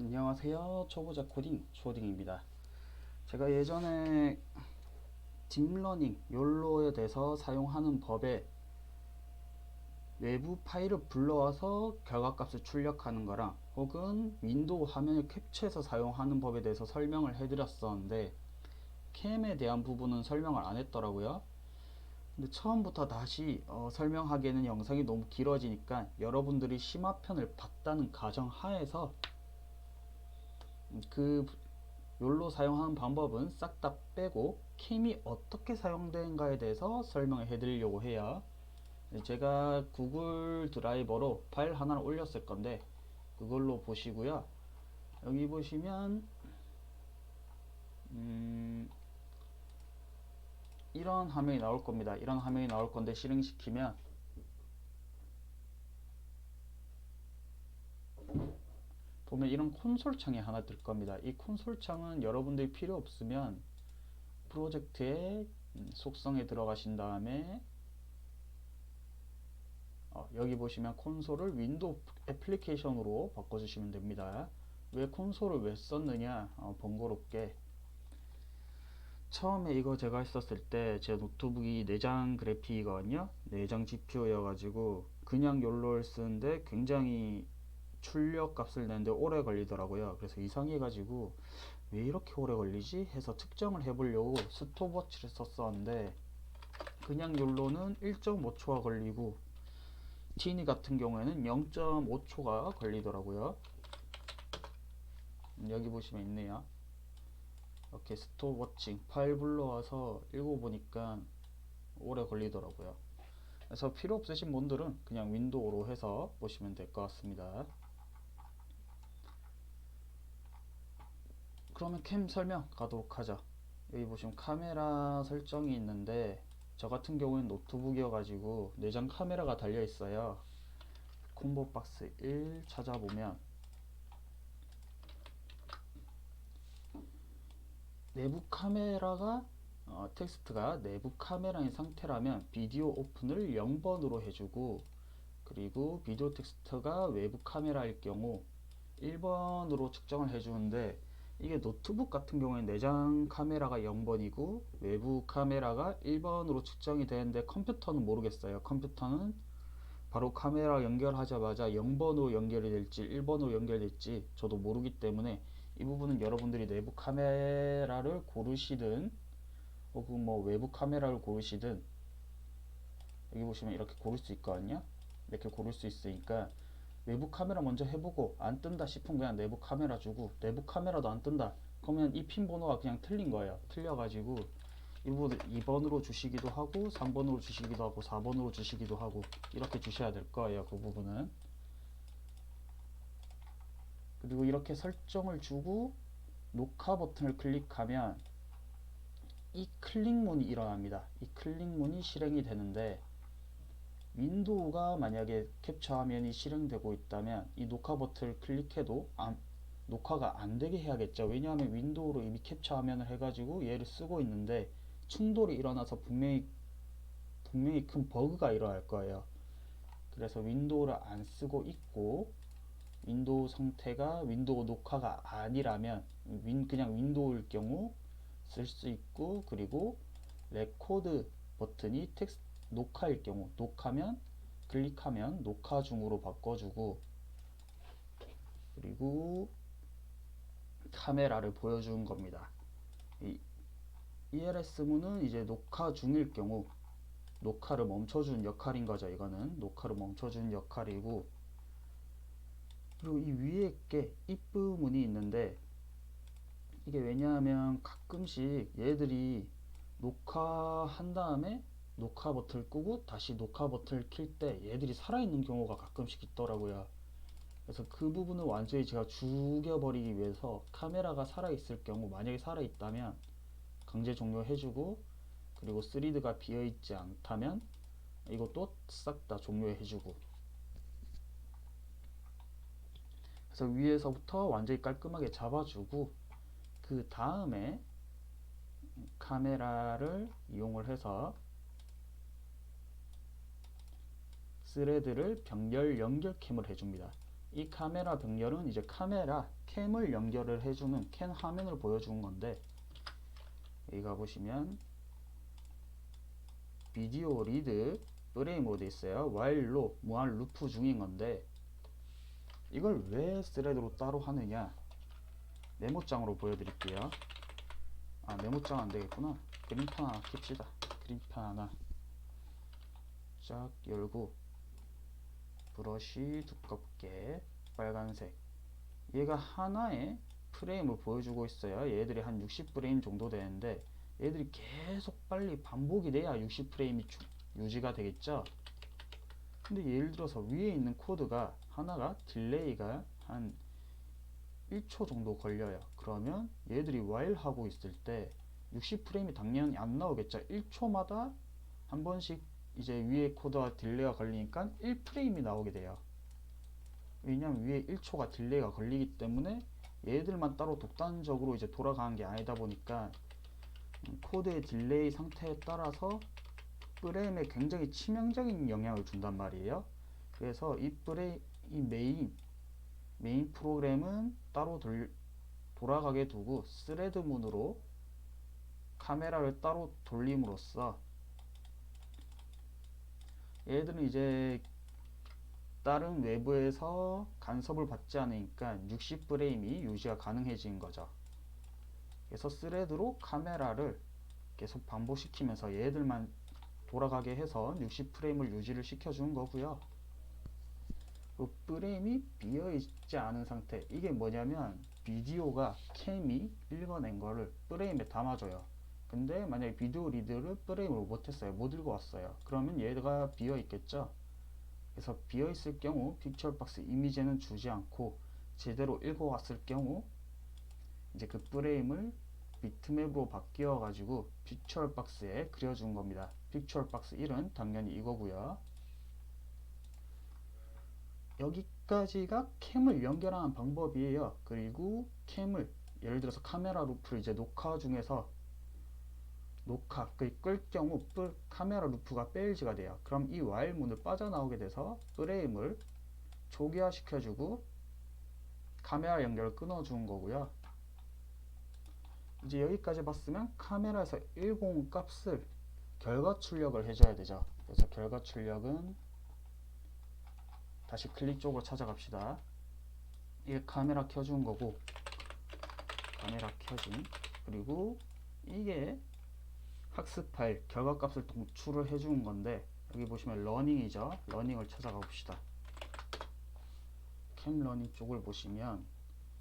안녕하세요. 초보자 코딩 초딩입니다. 제가 예전에 딥러닝 욜로에 대해서 사용하는 법에 외부 파일을 불러와서 결과값을 출력하는 거랑 혹은 윈도우 화면을 캡처해서 사용하는 법에 대해서 설명을 해드렸었는데 캠에 대한 부분은 설명을 안 했더라고요. 근데 처음부터 다시 설명하기에는 영상이 너무 길어지니까 여러분들이 심화편을 봤다는 가정 하에서 그 욜로 사용하는 방법은 싹 다 빼고 캠이 어떻게 사용되는가에 대해서 설명을 해드리려고 해요. 제가 구글 드라이버로 파일 하나를 올렸을 건데 그걸로 보시고요. 여기 보시면 이런 화면이 나올 겁니다. 이런 화면이 나올 건데 실행시키면 보면 이런 콘솔 창이 하나 뜰 겁니다. 이 콘솔 창은 여러분들이 필요 없으면 프로젝트의 속성에 들어가신 다음에 여기 보시면 콘솔을 윈도우 애플리케이션으로 바꿔주시면 됩니다. 왜 콘솔을 왜 썼느냐, 번거롭게 처음에 이거 제가 했었을 때 제 노트북이 내장 그래픽이거든요. 내장 GPU여 가지고 그냥 욜로를 쓰는데 굉장히 출력 값을 내는데 오래 걸리더라고요. 그래서 이상해 가지고 왜 이렇게 오래 걸리지 해서 측정을 해보려고 스톱워치를 썼었는데 그냥 욜로는 1.5초가 걸리고 티니 같은 경우에는 0.5초가 걸리더라고요. 여기 보시면 있네요. 이렇게 스톱워칭 파일 불러와서 읽어보니까 오래 걸리더라고요. 그래서 필요 없으신 분들은 그냥 윈도우로 해서 보시면 될 것 같습니다. 그러면 캠 설명 가도록 하죠. 여기 보시면 카메라 설정이 있는데 저 같은 경우는 노트북이어 가지고 내장 카메라가 달려 있어요. 콤보 박스 1 찾아보면 내부 카메라가 텍스트가 내부 카메라인 상태라면 비디오 오픈을 0번으로 해주고 그리고 비디오 텍스트가 외부 카메라일 경우 1번으로 측정을 해주는데 이게 노트북 같은 경우에 내장 카메라가 0번이고 외부 카메라가 1번으로 측정이 되는데 컴퓨터는 모르겠어요. 컴퓨터는 바로 카메라 연결하자마자 0번으로 연결이 될지 1번으로 연결될지 저도 모르기 때문에 이 부분은 여러분들이 내부 카메라를 고르시든 혹은 뭐 외부 카메라를 고르시든 여기 보시면 이렇게 고를 수 있거든요. 이렇게 고를 수 있으니까 외부 카메라 먼저 해보고 안 뜬다 싶으면 그냥 내부 카메라 주고 내부 카메라도 안 뜬다 그러면 이 핀 번호가 그냥 틀린 거예요. 틀려가지고 이 부분을 2번으로 주시기도 하고 3번으로 주시기도 하고 4번으로 주시기도 하고 이렇게 주셔야 될 거예요. 그 부분은. 그리고 이렇게 설정을 주고 녹화 버튼을 클릭하면 이 클릭문이 일어납니다. 이 클릭문이 실행이 되는데 윈도우가 만약에 캡처 화면이 실행되고 있다면 이 녹화 버튼을 클릭해도 녹화가 안 되게 해야겠죠. 왜냐하면 윈도우로 이미 캡처 화면을 해가지고 얘를 쓰고 있는데 충돌이 일어나서 분명히 큰 버그가 일어날 거예요. 그래서 윈도우를 안 쓰고 있고 윈도우 상태가 윈도우 녹화가 아니라면 그냥 윈도우일 경우 쓸 수 있고 그리고 레코드 버튼이 텍스트 녹화일 경우 녹화면 클릭하면 녹화 중으로 바꿔주고 그리고 카메라를 보여주는 겁니다. 이 ELS문은 이제 녹화 중일 경우 녹화를 멈춰주는 역할인 거죠. 이거는 녹화를 멈춰주는 역할이고 그리고 이 위에 게 if 문이 있는데 이게 왜냐하면 가끔씩 얘들이 녹화한 다음에 녹화 버튼을 끄고 다시 녹화 버튼을 킬 때 얘들이 살아있는 경우가 가끔씩 있더라고요. 그래서 그 부분을 완전히 제가 죽여버리기 위해서 카메라가 살아있을 경우 만약에 살아있다면 강제 종료해주고 그리고 3D가 비어있지 않다면 이것도 싹 다 종료해주고 그래서 위에서부터 완전히 깔끔하게 잡아주고 그 다음에 카메라를 이용을 해서 스레드를 병렬 연결 캠을 해줍니다. 이 카메라 병렬은 이제 카메라 캠을 연결을 해주는 캠 화면을 보여주는 건데, 여기 가보시면 비디오 리드 프레임으로 되어 있어요. while로 무한 루프 중인 건데, 이걸 왜 스레드로 따로 하느냐, 메모장으로 보여드릴게요. 메모장 안되겠구나. 그림판 하나 킵시다. 그림판 하나 쫙 열고, 브러쉬 두껍게 빨간색, 얘가 하나의 프레임을 보여주고 있어요. 얘들이 한 60프레임 정도 되는데, 얘들이 계속 빨리 반복이 돼야 60프레임이 유지가 되겠죠. 근데 예를 들어서 위에 있는 코드가 하나가 딜레이가 한 1초 정도 걸려요. 그러면 얘들이 while 하고 있을 때 60프레임이 당연히 안 나오겠죠. 1초마다 한 번씩 이제 위에 코드와 딜레이가 걸리니까 1프레임이 나오게 돼요. 왜냐면 위에 1초가 딜레이가 걸리기 때문에 얘들만 따로 독단적으로 이제 돌아가는 게 아니다 보니까 코드의 딜레이 상태에 따라서 프레임에 굉장히 치명적인 영향을 준단 말이에요. 그래서 이 메인 프로그램은 따로 돌아가게 두고 스레드 문으로 카메라를 따로 돌림으로써 얘들은 이제 다른 외부에서 간섭을 받지 않으니까 60프레임이 유지가 가능해진 거죠. 그래서 스레드로 카메라를 계속 반복시키면서 얘들만 돌아가게 해서 60프레임을 유지를 시켜주는 거고요. 프레임이 비어있지 않은 상태, 이게 뭐냐면 비디오가 캠이 읽어낸 거를 프레임에 담아줘요. 근데 만약에 비디오 리드를 프레임으로 못했어요, 못 읽어왔어요, 그러면 얘가 비어있겠죠. 그래서 비어있을 경우 픽처박스 이미지는 주지 않고 제대로 읽어왔을 경우 이제 그 프레임을 비트맵으로 바뀌어 가지고 픽처박스에 그려준 겁니다. 픽처박스 1은 당연히 이거고요. 여기까지가 캠을 연결하는 방법이에요. 그리고 캠을 예를 들어서 카메라 루프를 이제 녹화 중에서 끌 경우 카메라 루프가 페일즈가 돼요. 그럼 이 while 문을 빠져나오게 돼서 프레임을 초기화 시켜주고 카메라 연결을 끊어주는 거고요. 이제 여기까지 봤으면 카메라에서 10 값을 결과 출력을 해줘야 되죠. 그래서 결과 출력은 다시 클릭 쪽으로 찾아갑시다. 이게 카메라 켜준 거고, 카메라 켜진, 그리고 이게 학습 파일 결과값을 동출을 해주는 건데, 여기 보시면 러닝이죠. 러닝을 찾아가 봅시다. 캠 러닝 쪽을 보시면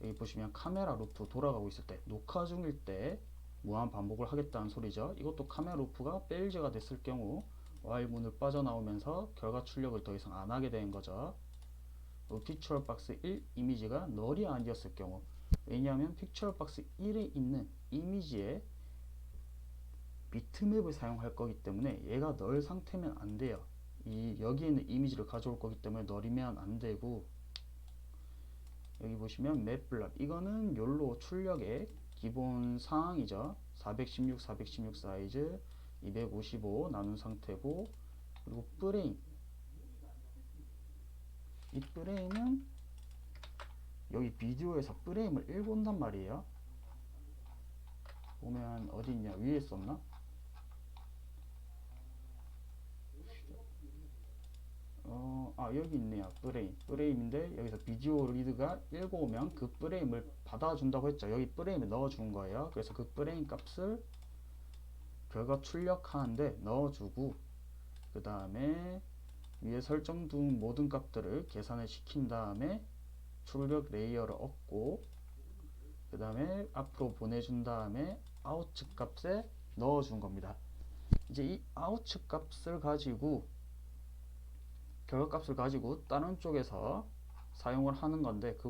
여기 보시면 카메라 루프 돌아가고 있을 때, 녹화 중일 때 무한 반복을 하겠다는 소리죠. 이것도 카메라 루프가 페일즈가 됐을 경우 while 문을 빠져나오면서 결과 출력을 더 이상 안 하게 되는 거죠. 픽처박스 1 이미지가 널이 아니었을 경우, 왜냐하면 픽처박스 1에 있는 이미지에 비트맵을 사용할 거기 때문에 얘가 널 상태면 안 돼요. 여기에 있는 이미지를 가져올 거기 때문에 널이면 안 되고, 여기 보시면 맵블랍, 이거는 욜로 출력의 기본 상황이죠. 416 사이즈 255 나눈 상태고, 그리고 프레임, 이 프레임은 여기 비디오에서 프레임을 읽어온단 말이에요. 보면 어디 있냐, 위에 썼나? 여기 있네요. 프레임인데 여기서 비디오 리드가 읽어오면 그 프레임을 받아준다고 했죠. 여기 프레임에 넣어준 거예요. 그래서 그 프레임 값을 결과 출력하는데 넣어주고, 그 다음에 위에 설정둔 모든 값들을 계산을 시킨 다음에 출력 레이어를 얻고, 그 다음에 앞으로 보내준 다음에 아웃츠 값에 넣어준 겁니다. 이제 이 아웃츠 값을 가지고 결과값을 가지고 다른 쪽에서 사용을 하는 건데, 그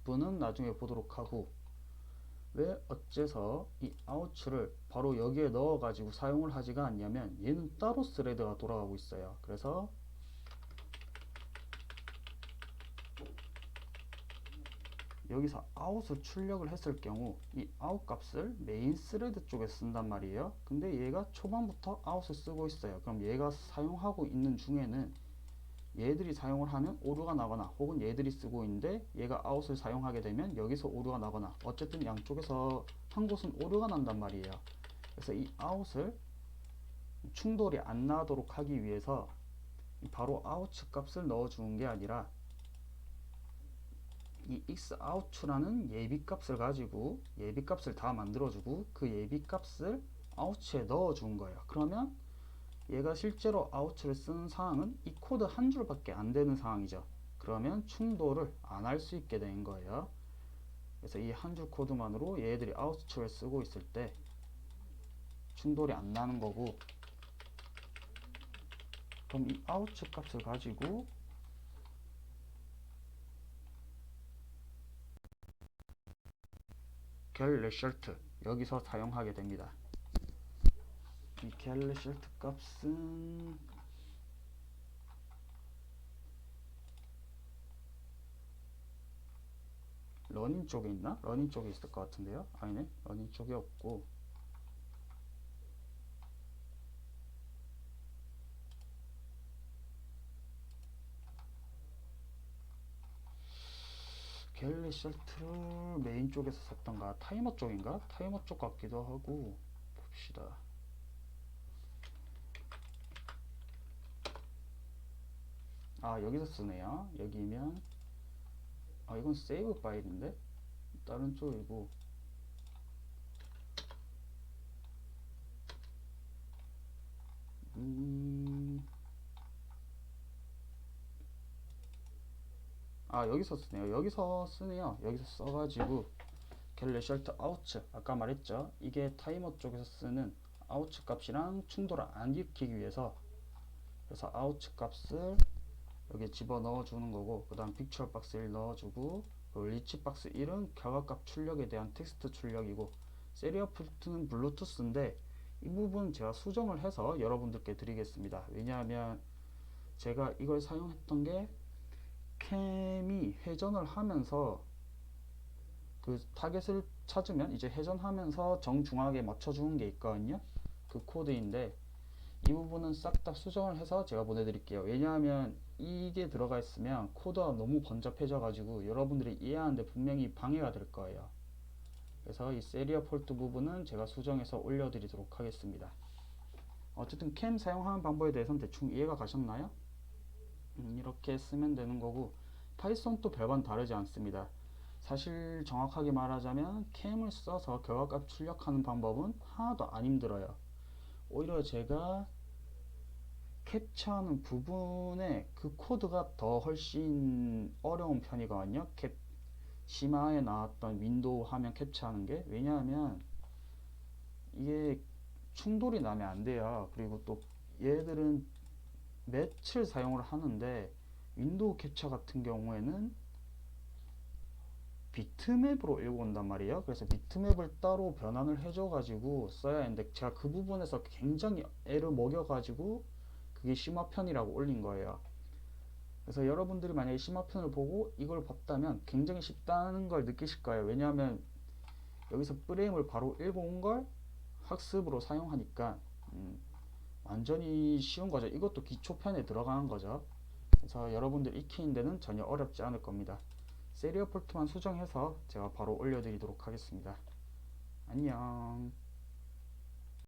부분은 나중에 보도록 하고, 왜 어째서 이 아웃츠를 바로 여기에 넣어 가지고 사용을 하지가 않냐면 얘는 따로 스레드가 돌아가고 있어요. 그래서 여기서 아웃을 출력을 했을 경우 이 아웃 값을 메인 스레드 쪽에 쓴단 말이에요. 근데 얘가 초반부터 아웃을 쓰고 있어요. 그럼 얘가 사용하고 있는 중에는 얘들이 사용을 하면 오류가 나거나 혹은 얘들이 쓰고 있는데 얘가 아웃을 사용하게 되면 여기서 오류가 나거나 어쨌든 양쪽에서 한 곳은 오류가 난단 말이에요. 그래서 이 아웃을 충돌이 안 나도록 하기 위해서 바로 아웃 값을 넣어 주는 게 아니라 이 xout라는 예비값을 가지고 예비값을 다 만들어주고 그 예비값을 out에 넣어준 거예요. 그러면 얘가 실제로 out를 쓰는 상황은 이 코드 한 줄밖에 안 되는 상황이죠. 그러면 충돌을 안 할 수 있게 된 거예요. 그래서 이 한 줄 코드만으로 얘들이 out를 쓰고 있을 때 충돌이 안 나는 거고, 그럼 이 out 값을 가지고 get result 여기서 사용하게 됩니다. 이 get result 값은 러닝 쪽에 있나? 러닝 쪽에 있을 것 같은데요. 아니네, 러닝 쪽에 없고 갤리 셀트를 메인 쪽에서 썼던가 타이머 쪽인가? 타이머 쪽 같기도 하고. 봅시다. 아, 여기서 쓰네요. 여기면 아, 이건 세이브 파일인데 다른 쪽이고. 아, 여기서 쓰네요. 여기서 쓰네요. 여기서 써가지고 갤리 셀트 아웃, 아까 말했죠. 이게 타이머 쪽에서 쓰는 아웃 값이랑 충돌을 안 일으키기 위해서, 그래서 아웃 값을 여기 집어넣어 주는 거고, 그 다음 픽처 박스 1 넣어주고, 리치 박스 1은 결과값 출력에 대한 텍스트 출력이고, 세리얼 포트는 블루투스인데 이 부분 제가 수정을 해서 여러분들께 드리겠습니다. 왜냐하면 제가 이걸 사용했던 게 캠이 회전을 하면서 그 타겟을 찾으면 이제 회전하면서 정중앙에 맞춰주는 게 있거든요. 그 코드인데 이 부분은 싹 다 수정을 해서 제가 보내드릴게요. 왜냐하면 이게 들어가 있으면 코드가 너무 번잡해져 가지고 여러분들이 이해하는데 분명히 방해가 될 거예요. 그래서 이 세리얼 폴트 부분은 제가 수정해서 올려드리도록 하겠습니다. 어쨌든 캠 사용하는 방법에 대해서는 대충 이해가 가셨나요? 이렇게 쓰면 되는 거고, 파이썬도 별반 다르지 않습니다. 사실 정확하게 말하자면 캠을 써서 결과값 출력하는 방법은 하나도 안 힘들어요. 오히려 제가 캡처하는 부분에 그 코드가 더 훨씬 어려운 편이거든요. 심화에 나왔던 윈도우 화면 캡처하는 게. 왜냐하면 이게 충돌이 나면 안 돼요. 그리고 또 얘들은 맷을 사용을 하는데 윈도우 캡처 같은 경우에는 비트맵으로 읽어온단 말이에요. 그래서 비트맵을 따로 변환을 해줘 가지고 써야 하는데 제가 그 부분에서 굉장히 애를 먹여 가지고 그게 심화편이라고 올린 거예요. 그래서 여러분들이 만약에 심화편을 보고 이걸 봤다면 굉장히 쉽다는 걸 느끼실 거예요. 왜냐하면 여기서 프레임을 바로 읽어온 걸 학습으로 사용하니까 완전히 쉬운 거죠. 이것도 기초편에 들어가는 거죠. 그래서 여러분들 익히는 데는 전혀 어렵지 않을 겁니다. 세리얼 폴트만 수정해서 제가 바로 올려드리도록 하겠습니다. 안녕.